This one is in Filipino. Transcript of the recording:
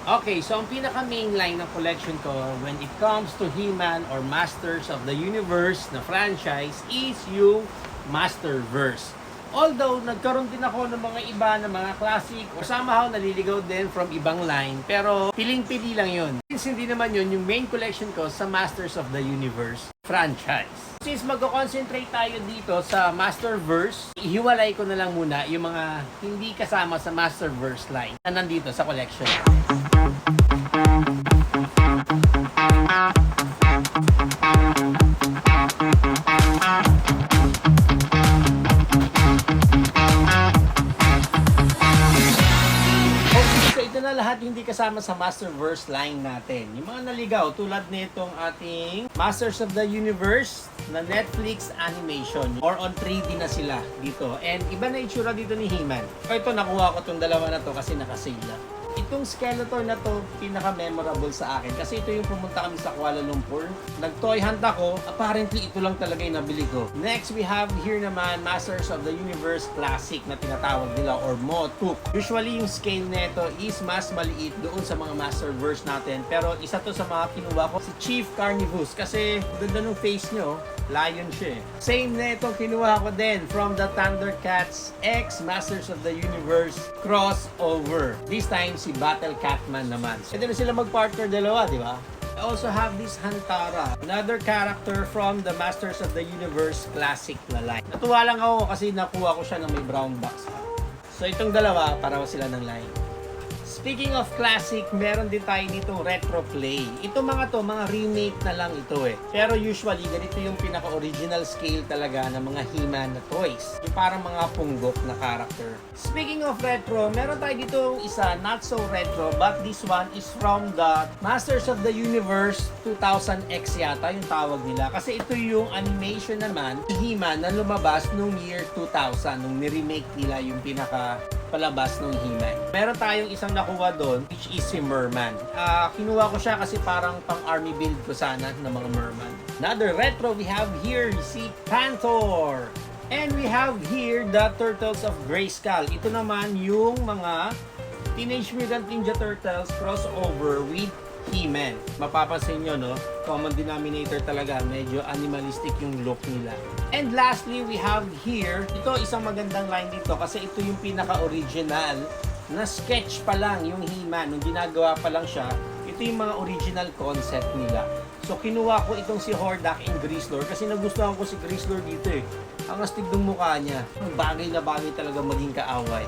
Okay, so ang pinaka-main line ng collection ko when it comes to He-Man or Masters of the Universe na franchise is yung Masterverse. Although, nagkaroon din ako ng mga iba na mga classic o somehow naliligaw din from ibang line. Pero, piling-pili lang yun. Since hindi naman yun yung main collection ko sa Masters of the Universe franchise. Since mag-concentrate tayo dito sa Masterverse, ihiwalay ko na lang muna yung mga hindi kasama sa Masterverse line na nandito sa collection. Na lahat hindi kasama sa Masterverse line natin. Yung mga naligaw tulad nitong ating Masters of the Universe na Netflix animation or on 3D na sila dito. And iba na itsura dito ni He-Man. Ito nakuha ko itong dalawa na to kasi nakasale na. Itong Skeletor na to pinaka-memorable sa akin kasi ito yung pumunta kami sa Kuala Lumpur. Nag-toy hunt ako, apparently ito lang talaga yung nabili ko. Next we have here naman Masters of the Universe Classic na tinatawag nila or MOTUC. Usually yung scale nito is mas maliit doon sa mga Masterverse natin pero isa to sa mga kinuha ko si Chief Carnivus kasi ganda ng face nyo, lion siya eh. Same na itong kinuha ko din from the Thundercats X Masters of the Universe crossover. This time si Battle Catman naman. Pwede na sila mag-partner dalawa, di ba? I also have this Hantara, another character from the Masters of the Universe classic na line. Natuwa lang ako kasi nakuha ko siya ng may brown box. So itong dalawa, pareho sila ng line. Speaking of classic, meron din tayo dito retro play. Ito mga to, mga remake na lang ito eh. Pero usually, ganito yung pinaka-original scale talaga ng mga He-Man na toys. Yung parang mga punggok na character. Speaking of retro, meron tayo dito isa, not so retro, but this one is from the Masters of the Universe 2000X yata yung tawag nila. Kasi ito yung animation naman ni He-Man na lumabas nung year 2000, nung ni-remake nila yung palabas ng He-Man. Meron tayong isang nakuha doon, which is si Merman. Kinuha ko siya kasi parang pang-army build ko sana ng mga Merman. Another retro we have here, si Panther. And we have here the Turtles of Grayskull. Ito naman yung mga Teenage Mutant Ninja Turtles crossover with He-Man. Mapapansin nyo, no? Common denominator talaga. Medyo animalistic yung look nila. And lastly, we have here, ito isang magandang line dito kasi ito yung pinaka-original na sketch pa lang yung He-Man. Nung ginagawa pa lang siya, ito yung mga original concept nila. So, kinuha ko itong si Hordak and Grizzlord kasi nagustuhan ko si Grizzlord dito eh. Ang astig ng mukha niya. Bagay na bagay talaga maging kaaway.